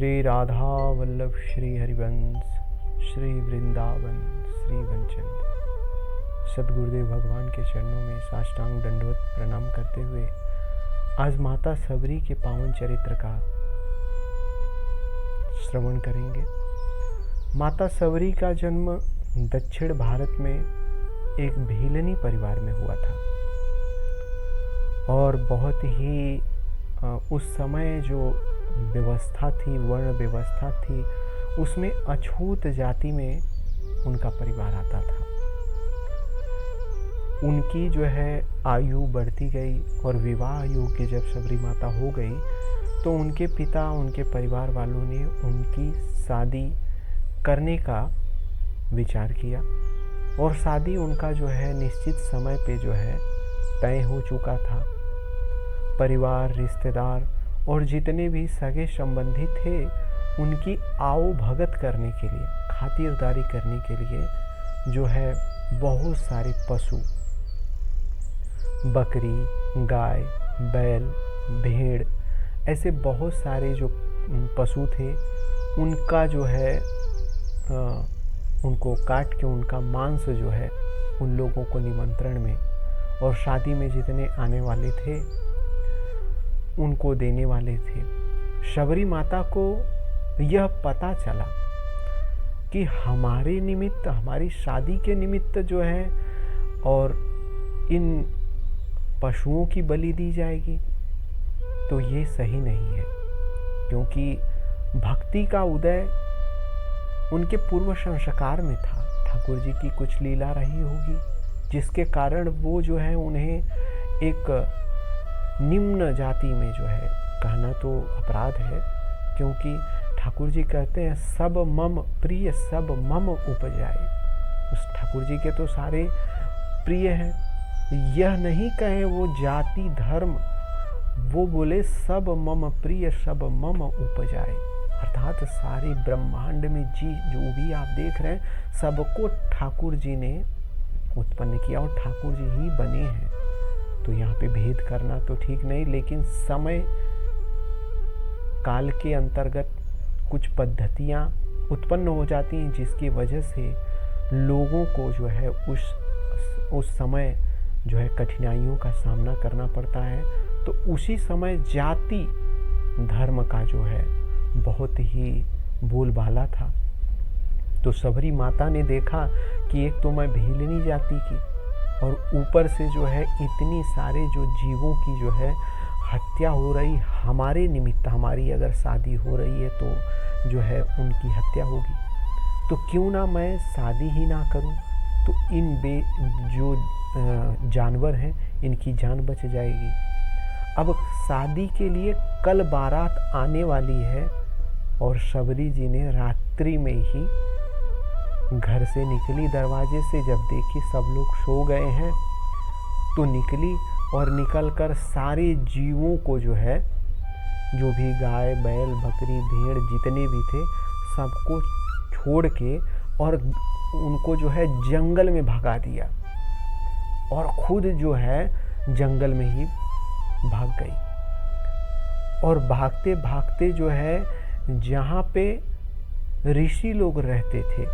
श्री राधा वल्लभ श्री हरिवंश श्री वृंदावन श्री वंचन। सदगुरुदेव भगवान के चरणों में साष्टांग दंडवत प्रणाम करते हुए आज माता सबरी के पावन चरित्र का श्रवण करेंगे। माता सबरी का जन्म दक्षिण भारत में एक भीलनी परिवार में हुआ था और बहुत ही उस समय जो व्यवस्था थी, वर्ण व्यवस्था थी, उसमें अछूत जाति में उनका परिवार आता था। उनकी जो है आयु बढ़ती गई और विवाह योग्य जब सबरी माता हो गई तो उनके पिता, उनके परिवार वालों ने उनकी शादी करने का विचार किया और शादी उनका जो है निश्चित समय पे जो है तय हो चुका था। परिवार, रिश्तेदार और जितने भी सगे संबंधी थे उनकी आओ भगत करने के लिए, खातिरदारी करने के लिए जो है बहुत सारे पशु, बकरी, गाय, बैल, भेड़, ऐसे बहुत सारे जो पशु थे उनका जो है उनको काट के उनका मांस जो है उन लोगों को निमंत्रण में और शादी में जितने आने वाले थे उनको देने वाले थे। सबरी माता को यह पता चला कि हमारे निमित्त, हमारी शादी के निमित्त जो है और इन पशुओं की बलि दी जाएगी तो ये सही नहीं है, क्योंकि भक्ति का उदय उनके पूर्व संस्कार में था। ठाकुर जी की कुछ लीला रही होगी जिसके कारण वो जो है उन्हें एक निम्न जाति में जो है कहना तो अपराध है, क्योंकि ठाकुर जी कहते हैं सब मम प्रिय सब मम उपजाए। उस ठाकुर जी के तो सारे प्रिय हैं। यह नहीं कहे वो जाति धर्म, वो बोले सब मम प्रिय सब मम उपजाए, अर्थात सारे ब्रह्मांड में जी जो भी आप देख रहे हैं सबको ठाकुर जी ने उत्पन्न किया और ठाकुर जी ही बने हैं। तो यहाँ पे भेद करना तो ठीक नहीं, लेकिन समय काल के अंतर्गत कुछ पद्धतियाँ उत्पन्न हो जाती हैं जिसकी वजह से लोगों को जो है उस समय जो है कठिनाइयों का सामना करना पड़ता है। तो उसी समय जाति धर्म का जो है बहुत ही बोलबाला था। तो सबरी माता ने देखा कि एक तो मैं भीलनी जाति की और ऊपर से जो है इतनी सारे जो जीवों की जो है हत्या हो रही हमारे निमित्त, हमारी अगर शादी हो रही है तो जो है उनकी हत्या होगी, तो क्यों ना मैं शादी ही ना करूं, तो इन जो जानवर हैं इनकी जान बच जाएगी। अब शादी के लिए कल बारात आने वाली है और सबरी जी ने रात्रि में ही घर से निकली, दरवाजे से जब देखी सब लोग सो गए हैं तो निकली और निकलकर सारे जीवों को जो है, जो भी गाय, बैल, बकरी, भेड़ जितने भी थे सबको छोड़ के और उनको जो है जंगल में भगा दिया और खुद जो है जंगल में ही भाग गई। और भागते भागते जो है जहाँ पे ऋषि लोग रहते थे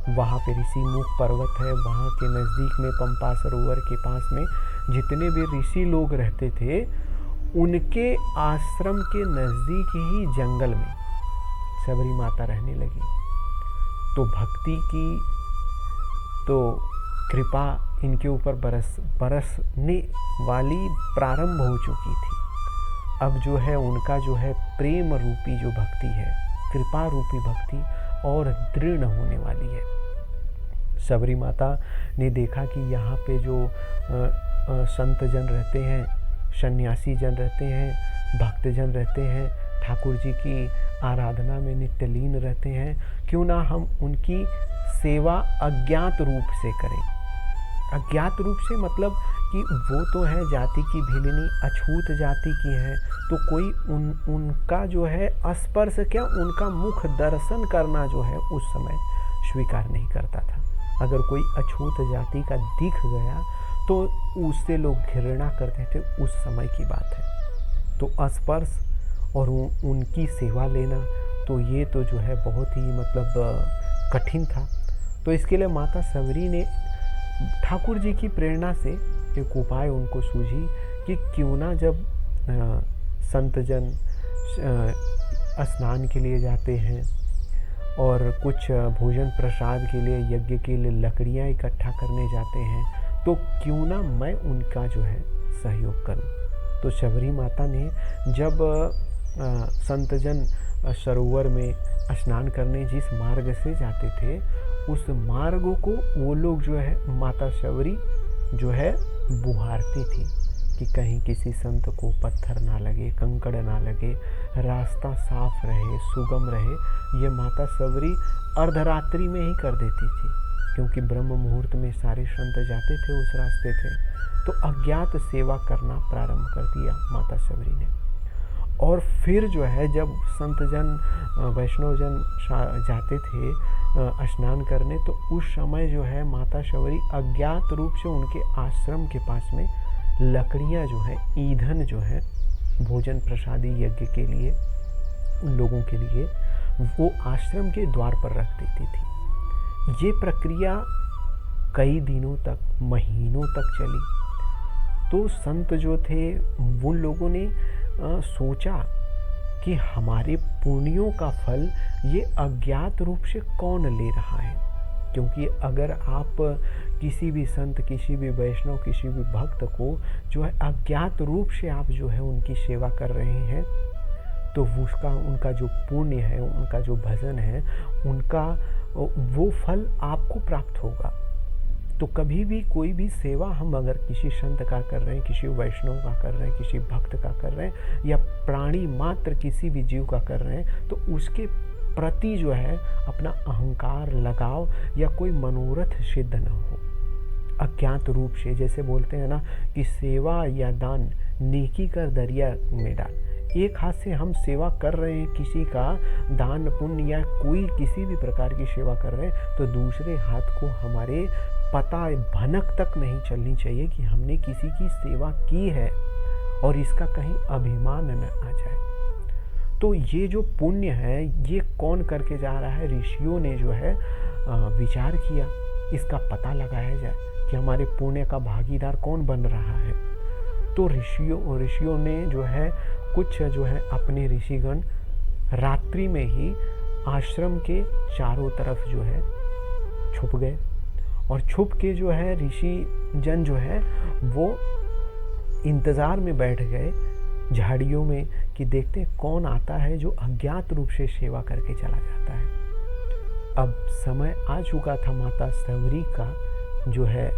वहाँ पे ऋषि मुख पर्वत है, वहाँ के नज़दीक में पंपा सरोवर के पास में जितने भी ऋषि लोग रहते थे उनके आश्रम के नज़दीक ही जंगल में सबरी माता रहने लगी। तो भक्ति की तो कृपा इनके ऊपर बरसने वाली प्रारंभ हो चुकी थी। अब जो है उनका जो है प्रेम रूपी जो भक्ति है, कृपा रूपी भक्ति और दृढ़ होने वाली है। सबरी माता ने देखा कि यहाँ पे जो संत जन रहते हैं, सन्यासी जन रहते हैं, भक्त जन रहते हैं, ठाकुर जी की आराधना में नित्य लीन रहते हैं, क्यों ना हम उनकी सेवा अज्ञात रूप से करें। अज्ञात रूप से मतलब कि वो तो है जाति की भीलनी, अछूत जाति की है, तो कोई उनका जो है स्पर्श क्या, उनका मुख दर्शन करना जो है उस समय स्वीकार नहीं करता था। अगर कोई अछूत जाति का दिख गया तो उससे लोग घृणा करते थे, उस समय की बात है। तो स्पर्श और उनकी सेवा लेना, तो ये तो जो है बहुत ही मतलब कठिन था। तो इसके लिए माता शबरी ने ठाकुर जी की प्रेरणा से एक उपाय उनको सूझी कि क्यों ना जब संतजन स्नान के लिए जाते हैं और कुछ भोजन प्रसाद के लिए, यज्ञ के लिए लकड़ियाँ इकट्ठा करने जाते हैं, तो क्यों ना मैं उनका जो है सहयोग करूं। तो शबरी माता ने जब संतजन सरोवर में स्नान करने जिस मार्ग से जाते थे, उस मार्ग को वो लोग जो है माता शबरी जो है बुहारती थी कि कहीं किसी संत को पत्थर ना लगे, कंकड़ ना लगे, रास्ता साफ रहे, सुगम रहे। ये माता शबरी अर्धरात्रि में ही कर देती थी, क्योंकि ब्रह्म मुहूर्त में सारे संत जाते थे उस रास्ते थे। तो अज्ञात सेवा करना प्रारंभ कर दिया माता शबरी ने। और फिर जो है जब संतजन वैष्णवजन जाते थे स्नान करने, तो उस समय जो है माता शबरी अज्ञात रूप से उनके आश्रम के पास में लकड़ियाँ जो है, ईंधन जो है भोजन प्रसादी यज्ञ के लिए उन लोगों के लिए, वो आश्रम के द्वार पर रख देती थी। ये प्रक्रिया कई दिनों तक, महीनों तक चली। तो संत जो थे उन लोगों ने सोचा कि हमारे पुण्यों का फल ये अज्ञात रूप से कौन ले रहा है। क्योंकि अगर आप किसी भी संत, किसी भी वैष्णव, किसी भी भक्त को जो है अज्ञात रूप से आप जो है उनकी सेवा कर रहे हैं, तो उनका जो पुण्य है, उनका जो भजन है, उनका वो फल आपको प्राप्त होगा। तो कभी भी कोई भी सेवा हम अगर किसी संत का कर रहे हैं, किसी वैष्णव का कर रहे हैं, किसी भक्त का कर रहे हैं, या प्राणी मात्र किसी भी जीव का कर रहे हैं, तो उसके प्रति जो है अपना अहंकार, लगाव या कोई मनोरथ सिद्ध न हो। अज्ञात रूप से, जैसे बोलते हैं ना कि सेवा या दान नेकी कर दरिया में डाल। एक हाथ से हम सेवा कर रहे हैं किसी का, दान पुण्य या कोई किसी भी प्रकार की सेवा कर रहे हैं, तो दूसरे हाथ को हमारे पता भनक तक नहीं चलनी चाहिए कि हमने किसी की सेवा की है और इसका कहीं अभिमान न आ जाए। तो ये जो पुण्य है ये कौन करके जा रहा है, ऋषियों ने जो है विचार किया, इसका पता लगाया जाए कि हमारे पुण्य का भागीदार कौन बन रहा है। तो ऋषियों ने जो है कुछ जो है अपने ऋषिगण रात्रि में ही आश्रम के चारों तरफ जो है छुप गए, और छुप के जो है ऋषि जन जो है वो इंतज़ार में बैठ गए झाड़ियों में कि देखते हैं कौन आता है जो अज्ञात रूप से सेवा करके चला जाता है। अब समय आ चुका था माता शबरी का जो है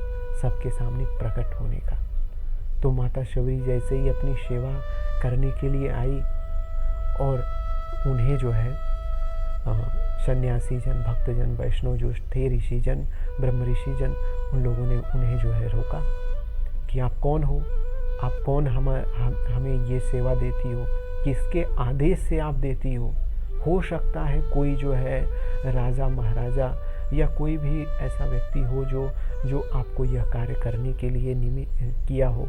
सबके सामने प्रकट होने का। तो माता शबरी जैसे ही अपनी सेवा करने के लिए आई और उन्हें जो है सन्यासी जन, भक्तजन, वैष्णव जो थे, ऋषिजन, ब्रह्म ऋषिजन, उन लोगों ने उन्हें जो है रोका कि आप कौन हो, आप कौन हमें ये सेवा देती हो, किसके आदेश से आप देती हो सकता है कोई जो है राजा महाराजा या कोई भी ऐसा व्यक्ति हो जो आपको यह कार्य करने के लिए निमित्त किया हो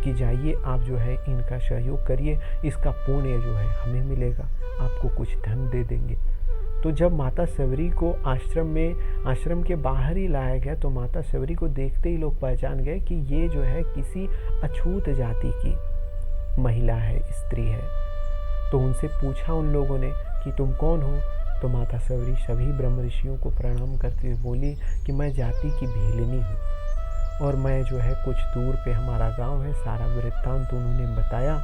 कि जाइए आप जो है इनका सहयोग करिए, इसका पुण्य जो है हमें मिलेगा, आपको कुछ धन दे देंगे। तो जब माता शबरी को आश्रम के बाहर ही लाया गया, तो माता शबरी को देखते ही लोग पहचान गए कि ये जो है किसी अछूत जाति की महिला है, स्त्री है। तो उनसे पूछा उन लोगों ने कि तुम कौन हो। तो माता शबरी सभी ब्रह्म ऋषियों को प्रणाम करते हुए बोली कि मैं जाति की भीलनी हूँ और मैं जो है कुछ दूर पे हमारा गांव है। सारा वृत्तांत उन्होंने बताया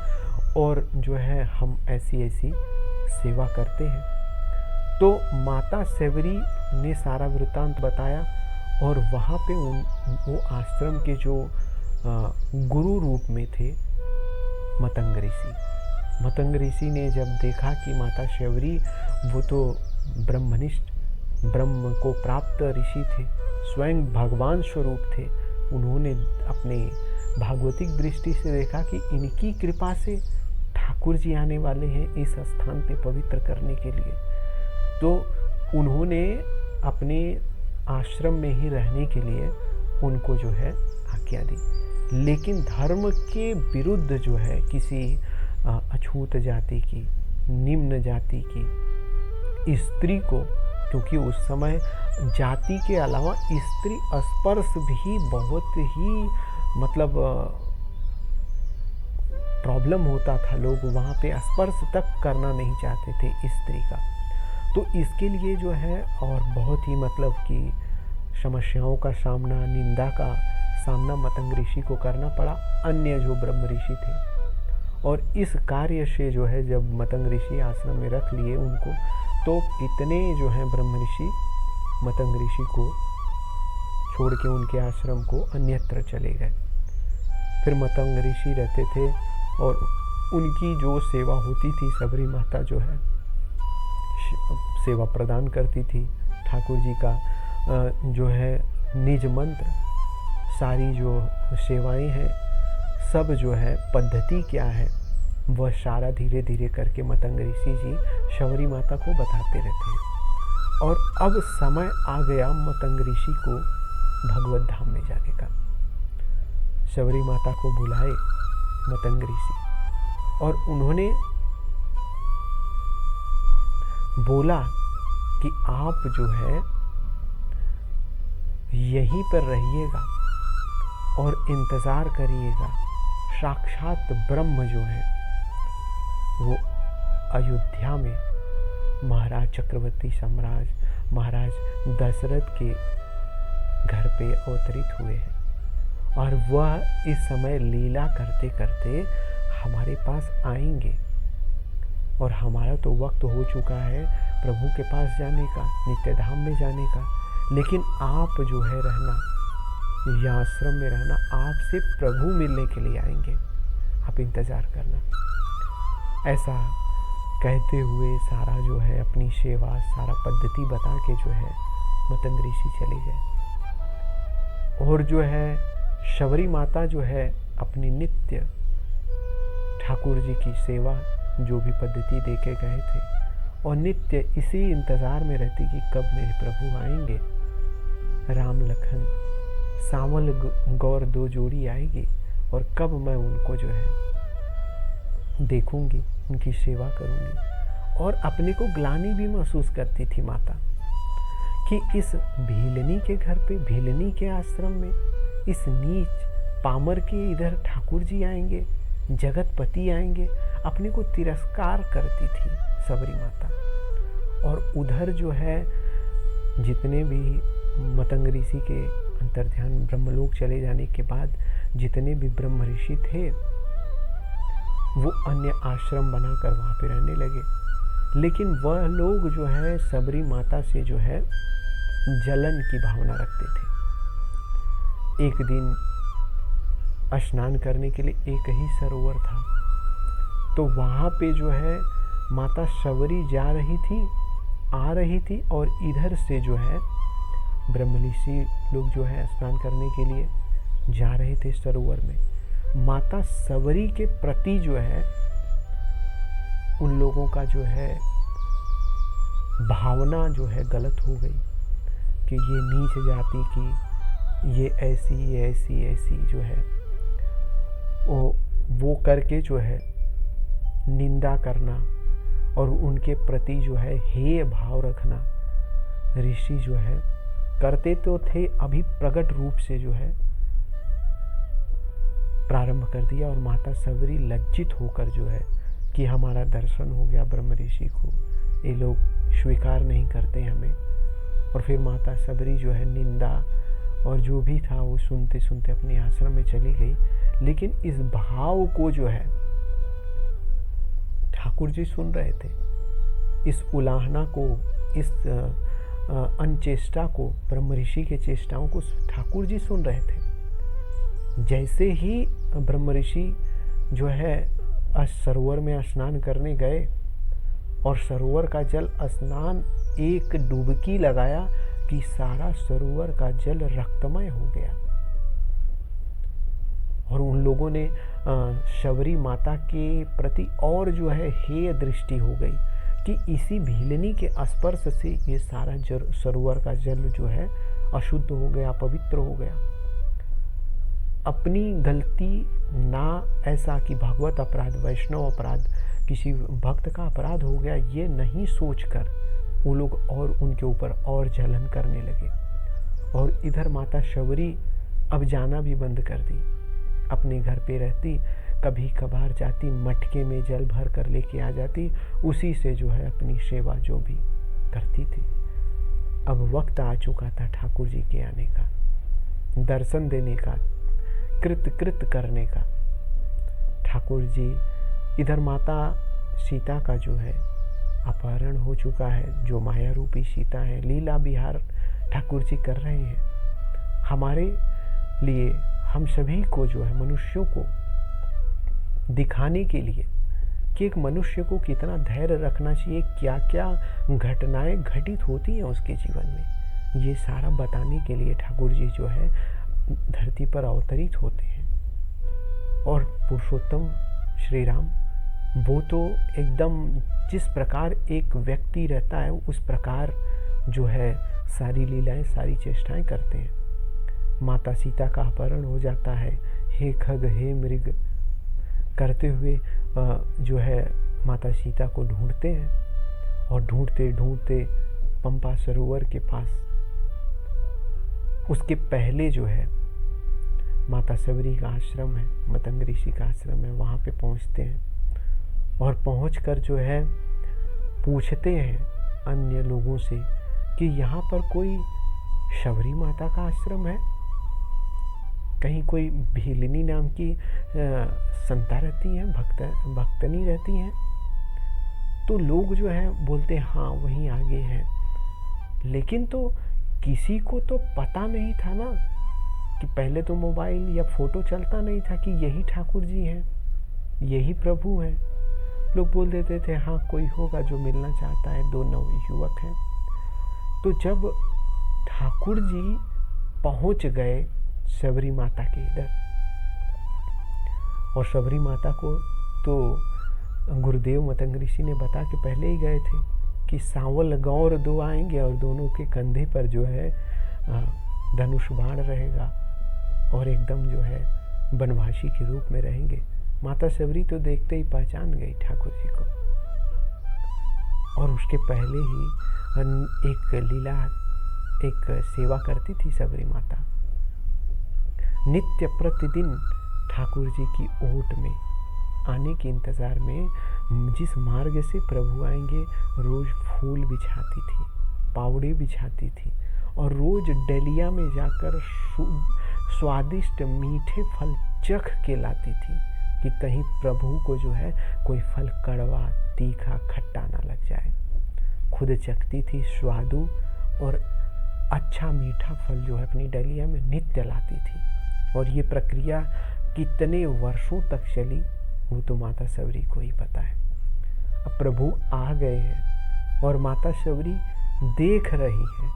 और जो है हम ऐसी ऐसी सेवा करते हैं। तो माता शबरी ने सारा वृत्तांत बताया और वहाँ पे वो आश्रम के जो गुरु रूप में थे मतंग ऋषि ने जब देखा कि माता शबरी वो तो ब्रह्मनिष्ठ, ब्रह्म को प्राप्त ऋषि थे, स्वयं भगवान स्वरूप थे, उन्होंने अपने भागवतिक दृष्टि से देखा कि इनकी कृपा से ठाकुर जी आने वाले हैं इस स्थान पे पवित्र करने के लिए। तो उन्होंने अपने आश्रम में ही रहने के लिए उनको जो है आज्ञा दी। लेकिन धर्म के विरुद्ध जो है किसी अछूत जाति की निम्न जाति की स्त्री को, क्योंकि उस समय जाति के अलावा स्त्री स्पर्श भी बहुत ही मतलब प्रॉब्लम होता था, लोग वहाँ पे स्पर्श तक करना नहीं चाहते थे स्त्री का। तो इसके लिए जो है और बहुत ही मतलब कि समस्याओं का सामना, निंदा का सामना मतंग ऋषि को करना पड़ा, अन्य जो ब्रह्म ऋषि थे। और इस कार्य से जो है जब मतंग ऋषि आश्रम में रख लिए उनको, तो कितने जो हैं ब्रह्म ऋषि मतंग ऋषि को छोड़ के उनके आश्रम को अन्यत्र चले गए। फिर मतंग ऋषि रहते थे और उनकी जो सेवा होती थी, सबरी माता जो है सेवा प्रदान करती थी। ठाकुर जी का जो है निज मंत्र, सारी जो सेवाएं हैं, सब जो है पद्धति क्या है, वह सारा धीरे धीरे करके मतंग ऋषि जी शबरी माता को बताते रहते हैं। और अब समय आ गया मतंग ऋषि को भगवत धाम में जाने का। शबरी माता को बुलाए मतंग ऋषि और उन्होंने बोला कि आप जो है यहीं पर रहिएगा और इंतजार करिएगा। साक्षात ब्रह्म जो है वो अयोध्या में महाराज चक्रवर्ती सम्राट महाराज दशरथ के घर पे अवतरित हुए हैं और वह इस समय लीला करते करते हमारे पास आएंगे। और हमारा तो वक्त हो चुका है प्रभु के पास जाने का, नित्य धाम में जाने का। लेकिन आप जो है रहना, यह आश्रम में रहना, आपसे प्रभु मिलने के लिए आएंगे, आप इंतजार करना। ऐसा कहते हुए सारा जो है अपनी सेवा, सारा पद्धति बता के जो है मतंग ऋषि चले गए। और जो है शबरी माता जो है अपनी नित्य ठाकुर जी की सेवा जो भी पद्धति देके गए थे और नित्य इसी इंतजार में रहती कि कब मेरे प्रभु आएंगे, राम लखन सांवल गौर दो जोड़ी आएगी और कब मैं उनको जो है देखूंगी, उनकी सेवा करूंगी। और अपने को ग्लानि भी महसूस करती थी माता कि इस भीलनी के घर पे, भीलनी के आश्रम में इस नीच पामर के इधर ठाकुर जी आएंगे, जगतपति आएंगे। अपने को तिरस्कार करती थी सबरी माता। और उधर जो है जितने भी मतंग ऋषि के अंतर्ध्यान ब्रह्मलोक चले जाने के बाद जितने भी ब्रह्म ऋषि थे वो अन्य आश्रम बनाकर वहाँ पे रहने लगे। लेकिन वह लोग जो है सबरी माता से जो है जलन की भावना रखते थे। एक दिन स्नान करने के लिए एक ही सरोवर था, तो वहाँ पे जो है माता शबरी जा रही थी, आ रही थी और इधर से जो है ब्रह्मऋषि लोग जो है स्नान करने के लिए जा रहे थे सरोवर में। माता शबरी के प्रति जो है उन लोगों का जो है भावना जो है गलत हो गई कि ये नीच जाति की, ये ऐसी जो है वो करके जो है निंदा करना और उनके प्रति जो है हेय भाव रखना ऋषि जो है करते तो थे, अभी प्रकट रूप से जो है प्रारंभ कर दिया। और माता शबरी लज्जित होकर जो है कि हमारा दर्शन हो गया ब्रह्म ऋषि को, ये लोग स्वीकार नहीं करते हमें। और फिर माता शबरी जो है निंदा और जो भी था वो सुनते सुनते अपने आश्रम में चली गई। लेकिन इस भाव को जो है ठाकुर जी सुन रहे थे, इस उलाहना को, इस अनचेष्टा को, ब्रह्म ऋषि के चेष्टाओं को ठाकुर जी सुन रहे थे। जैसे ही ब्रह्म ऋषि जो है सरोवर में स्नान करने गए और सरोवर का जल स्नान एक डुबकी लगाया कि सारा सरोवर का जल रक्तमय हो गया। और उन लोगों ने शबरी माता के प्रति और जो है हेय दृष्टि हो गई कि इसी भीलनी के स्पर्श से ये सारा सरोवर का जल जो है अशुद्ध हो गया, पवित्र हो गया। अपनी गलती ना ऐसा कि भगवत अपराध, वैष्णव अपराध किसी भक्त का अपराध हो गया, ये नहीं सोचकर वो लोग और उनके ऊपर और जलन करने लगे। और इधर माता शबरी अब जाना भी बंद कर दी, अपने घर पे रहती, कभी कभार जाती, मटके में जल भर कर लेके आ जाती, उसी से जो है अपनी सेवा जो भी करती थी। अब वक्त आ चुका था ठाकुर जी के आने का, दर्शन देने का, कृत करने का। ठाकुर जी इधर माता सीता का जो है अपहरण हो चुका है, जो माया रूपी सीता है, लीला विहार ठाकुर जी कर रहे हैं। हमारे लिए, हम सभी को जो है मनुष्यों को दिखाने के लिए कि एक मनुष्य को कितना धैर्य रखना चाहिए, क्या क्या घटनाएं घटित होती हैं उसके जीवन में, ये सारा बताने के लिए ठाकुर जी जो है धरती पर अवतरित होते हैं। और पुरुषोत्तम श्री राम वो तो एकदम जिस प्रकार एक व्यक्ति रहता है उस प्रकार जो है सारी लीलाएं, सारी चेष्टाएं करते हैं। माता सीता का अपहरण हो जाता है, हे खग हे मृग करते हुए जो है माता सीता को ढूंढते हैं। और ढूंढते ढूंढते पंपा सरोवर के पास, उसके पहले जो है माता शबरी का आश्रम है, मतंग ऋषि का आश्रम है, वहाँ पे पहुँचते हैं। और पहुँचकर जो है पूछते हैं अन्य लोगों से कि यहाँ पर कोई शबरी माता का आश्रम है, कहीं कोई भीलिनी नाम की संता रहती हैं, भक्तनी रहती हैं। तो लोग जो है बोलते हैं हाँ वहीं आगे है। लेकिन तो किसी को तो पता नहीं था ना, कि पहले तो मोबाइल या फोटो चलता नहीं था कि यही ठाकुर जी हैं, यही प्रभु हैं। लोग बोल देते थे हाँ कोई होगा जो मिलना चाहता है, दो नवयुवक हैं। तो जब ठाकुर जी पहुंच गए शबरी माता के इधर, और शबरी माता को तो गुरुदेव मतंग ऋषि ने बता के पहले ही गए थे कि सांवल गौर दो आएंगे और दोनों के कंधे पर जो है धनुष बाण रहेगा और एकदम जो है बनवासी के रूप में रहेंगे। माता शबरी तो देखते ही पहचान गई ठाकुर जी को। और उसके पहले ही एक लीला, एक सेवा करती थी शबरी माता। नित्य प्रतिदिन ठाकुर जी की ओट में आने के इंतज़ार में जिस मार्ग से प्रभु आएंगे रोज़ फूल बिछाती थी, पावड़े बिछाती थी, और रोज़ डलिया में जाकर स्वादिष्ट मीठे फल चख के लाती थी कि कहीं प्रभु को जो है कोई फल कड़वा, तीखा, खट्टा ना लग जाए। खुद चखती थी स्वादु और अच्छा मीठा फल जो है अपनी डलिया में नित्य लाती थी। और ये प्रक्रिया कितने वर्षों तक चली वो तो माता शबरी को ही पता है। अब प्रभु आ गए हैं और माता शबरी देख रही है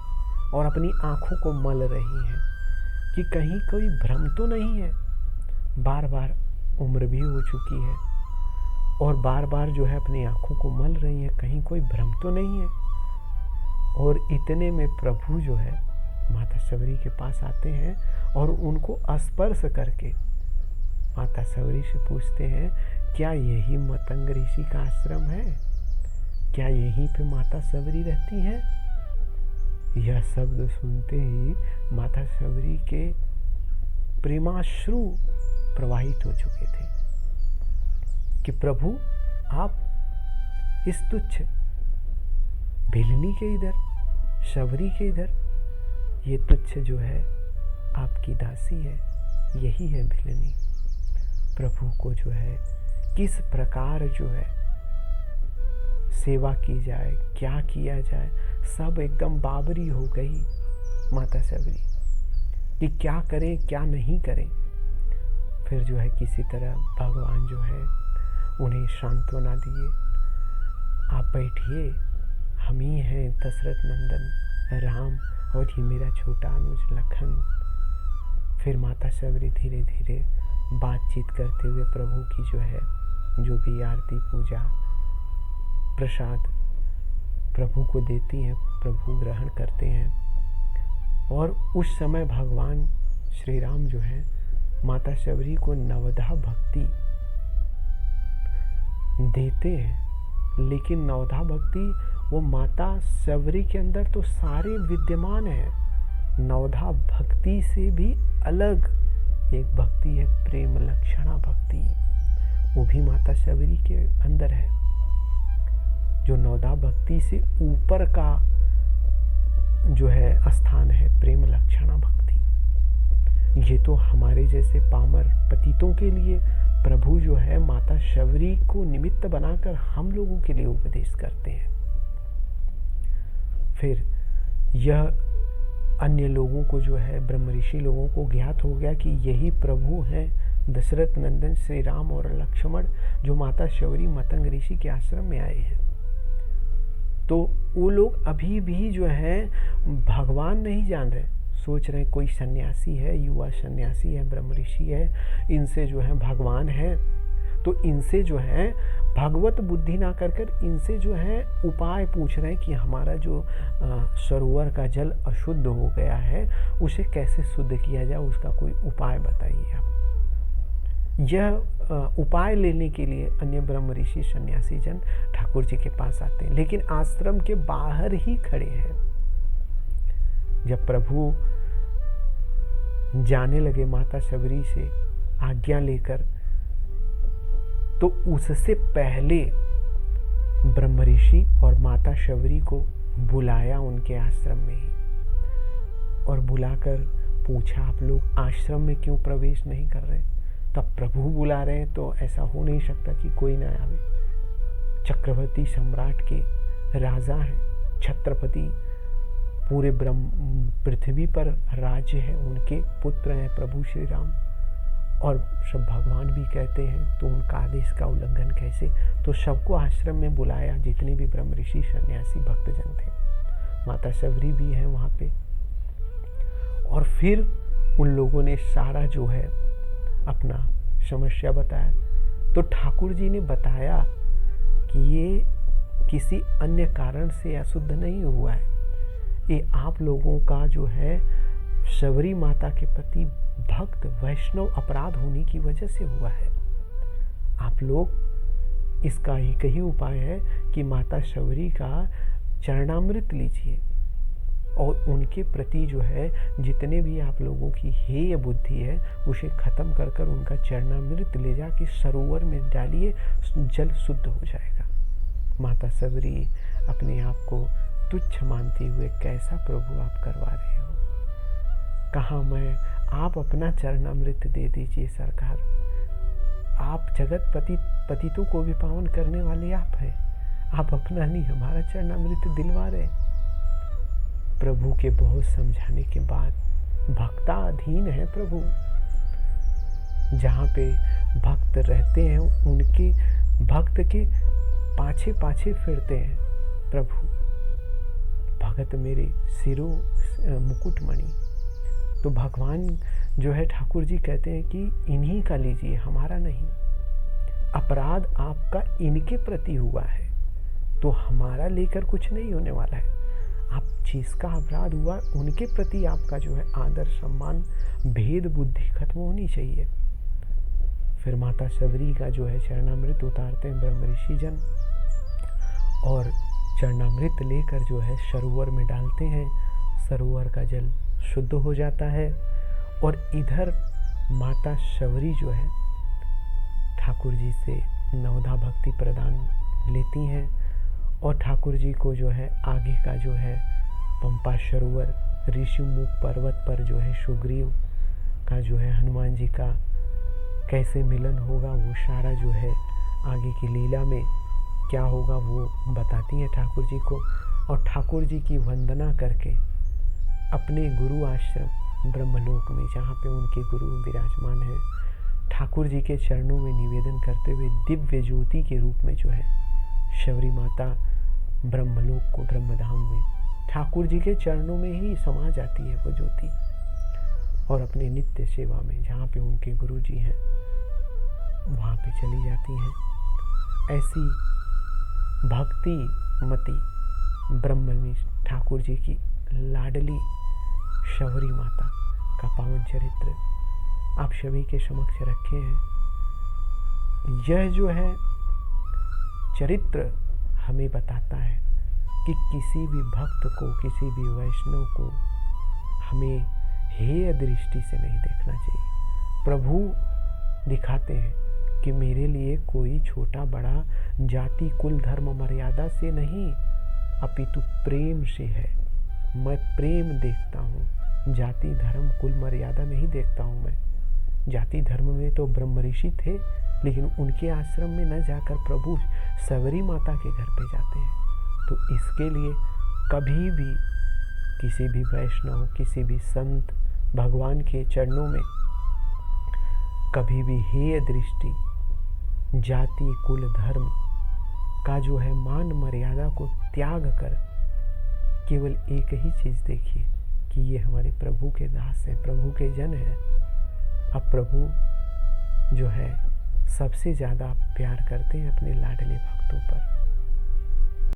और अपनी आंखों को मल रही है कि कहीं कोई भ्रम तो नहीं है। बार बार उम्र भी हो चुकी है और बार बार जो है अपनी आंखों को मल रही है, कहीं कोई भ्रम तो नहीं है। और इतने में प्रभु जो है माता शबरी के पास आते हैं और उनको स्पर्श करके माता शबरी से पूछते हैं क्या यही मतंग ऋषि का आश्रम है, क्या यहीं पे माता शबरी रहती हैं? यह शब्द सुनते ही माता शबरी के प्रेमाश्रु प्रवाहित हो चुके थे कि प्रभु आप इस तुच्छ भिलनी के इधर, शबरी के इधर, ये तुच्छ जो है आपकी दासी है, यही है भिलनी। प्रभु को जो है किस प्रकार जो है सेवा की जाए, क्या किया जाए, सब एकदम बाबरी हो गई माता शबरी कि क्या करें क्या नहीं करें। फिर जो है किसी तरह भगवान जो है उन्हें सांत्वना दिए, आप बैठिए, हम ही हैं दशरथ नंदन राम और ये मेरा छोटा अनुज लखन। फिर माता शबरी धीरे धीरे बातचीत करते हुए प्रभु की जो है जो भी आरती पूजा प्रसाद प्रभु को देती हैं, प्रभु ग्रहण करते हैं। और उस समय भगवान श्री राम जो है माता शबरी को नवधा भक्ति, देते हैं, लेकिन नवधा भक्ति वो माता शबरी के अंदर तो सारे विद्यमान है। नवधा भक्ति से भी अलग एक भक्ति है, प्रेम लक्षणा भक्ति, वो भी माता शबरी के अंदर है, जो नवधा भक्ति से ऊपर का जो है स्थान है, प्रेम लक्षणा भक्ति। ये तो हमारे जैसे पामर पतितों के लिए प्रभु जो है माता शबरी को निमित्त बनाकर हम लोगों के लिए उपदेश करते हैं। फिर यह अन्य लोगों को जो है, ब्रह्म ऋषि लोगों को ज्ञात हो गया कि यही प्रभु हैं दशरथ नंदन श्री राम और लक्ष्मण, जो माता शबरी मतंग ऋषि के आश्रम में आए हैं। तो वो लोग अभी भी जो है भगवान नहीं जान रहे, सोच रहे कोई सन्यासी है, युवा सन्यासी है, ब्रह्म ऋषि है, इनसे जो है भगवान है, तो इनसे जो है भगवत बुद्धि ना कर इनसे जो है उपाय पूछ रहे हैं कि हमारा जो सरोवर का जल अशुद्ध हो गया है उसे कैसे शुद्ध किया जाए, उसका कोई उपाय बताइए आप। यह उपाय लेने के लिए अन्य ब्रह्म ऋषि सन्यासी जन ठाकुर जी के पास आते हैं, लेकिन आश्रम के बाहर ही खड़े हैं। जब प्रभु जाने लगे माता शबरी से आज्ञा लेकर, तो उससे पहले ब्रह्म ऋषि और माता शबरी को बुलाया उनके आश्रम में ही, और बुलाकर पूछा आप लोग आश्रम में क्यों प्रवेश नहीं कर रहे। तब प्रभु बुला रहे हैं तो ऐसा हो नहीं सकता कि कोई ना आवे। चक्रवर्ती सम्राट के राजा हैं, छत्रपति, पूरे ब्रह्म पृथ्वी पर राज्य है, उनके पुत्र हैं प्रभु श्री राम, और सब भगवान भी कहते हैं, तो उनका आदेश का उल्लंघन कैसे। तो सबको आश्रम में बुलाया, जितने भी ब्रह्म ऋषि सन्यासी भक्तजन थे, माता शबरी भी है वहाँ पे। और फिर उन लोगों ने सारा जो है अपना समस्या बताया। तो ठाकुर जी ने बताया कि ये किसी अन्य कारण से अशुद्ध नहीं हुआ है, ये आप लोगों का जो है शबरी माता के प्रति भक्त वैष्णव अपराध होने की वजह से हुआ है। आप लोग, इसका एक ही उपाय है कि माता शबरी का चरणामृत लीजिए, और उनके प्रति जो है जितने भी आप लोगों की हेय बुद्धि है उसे खत्म कर कर उनका चरणामृत ले जाके सरोवर में डालिए, जल शुद्ध हो जाएगा। माता शबरी अपने आप को तुच्छ मानते हुए, कैसा प्रभु आप करवा रहे हो, कहाँ मैं, आप अपना चरणामृत दे दीजिए सरकार, आप जगत पतितों को भी पावन करने वाले आप हैं, आप अपना नहीं हमारा चरणामृत दिलवा रहे। प्रभु के बहुत समझाने के बाद, भक्ताधीन है प्रभु, जहाँ पे भक्त रहते हैं उनके भक्त के पाछे पाछे फिरते हैं प्रभु। भगत मेरे सिरो मुकुटमणि, तो भगवान जो है ठाकुर जी कहते हैं कि इन्हीं का लीजिए, हमारा नहीं। अपराध आपका इनके प्रति हुआ है, तो हमारा लेकर कुछ नहीं होने वाला है। आप जिसका अपराध हुआ उनके प्रति आपका जो है आदर सम्मान भेद बुद्धि खत्म होनी चाहिए। फिर माता शबरी का जो है चरणामृत उतारते हैं ब्रह्म ऋषि जन, और चरणामृत लेकर जो है सरोवर में डालते हैं, सरोवर का जल शुद्ध हो जाता है। और इधर माता शबरी जो है ठाकुर जी से नवधा भक्ति प्रदान लेती हैं, और ठाकुर जी को जो है आगे का जो है पंपा सरोवर ऋषिमुख पर्वत पर जो है सुग्रीव का जो है हनुमान जी का कैसे मिलन होगा, वो सारा जो है आगे की लीला में क्या होगा वो बताती हैं ठाकुर जी को। और ठाकुर जी की वंदना करके अपने गुरु आश्रम ब्रह्मलोक में, जहाँ पे उनके गुरु विराजमान हैं, ठाकुर जी के चरणों में निवेदन करते हुए दिव्य ज्योति के रूप में जो है शबरी माता ब्रह्मलोक को, ब्रह्मधाम में ठाकुर जी के चरणों में ही समा जाती है वो ज्योति, और अपने नित्य सेवा में जहाँ पे उनके गुरु जी हैं वहाँ पे चली जाती हैं। ऐसी भक्ति मती ब्रह्मनिष्ठ ठाकुर जी की लाडली शबरी माता का पावन चरित्र आप सभी के समक्ष रखे हैं। यह जो है चरित्र हमें बताता है कि किसी भी भक्त को, किसी भी वैष्णव को हमें हेय दृष्टि से नहीं देखना चाहिए। प्रभु दिखाते हैं कि मेरे लिए कोई छोटा बड़ा जाति कुल धर्म मर्यादा से नहीं, अपितु प्रेम से है। मैं प्रेम देखता हूँ, जाति धर्म कुल मर्यादा नहीं देखता हूँ। मैं जाति धर्म में तो ब्रह्म ऋषि थे, लेकिन उनके आश्रम में न जाकर प्रभु सबरी माता के घर पे जाते हैं। तो इसके लिए कभी भी किसी भी वैष्णव, किसी भी संत भगवान के चरणों में कभी भी हेय दृष्टि, जाति कुल धर्म का जो है मान मर्यादा को त्याग कर केवल एक ही चीज़ देखिए कि ये हमारे प्रभु के दास हैं, प्रभु के जन हैं। अब प्रभु जो है सबसे ज़्यादा प्यार करते हैं अपने लाडले भक्तों पर।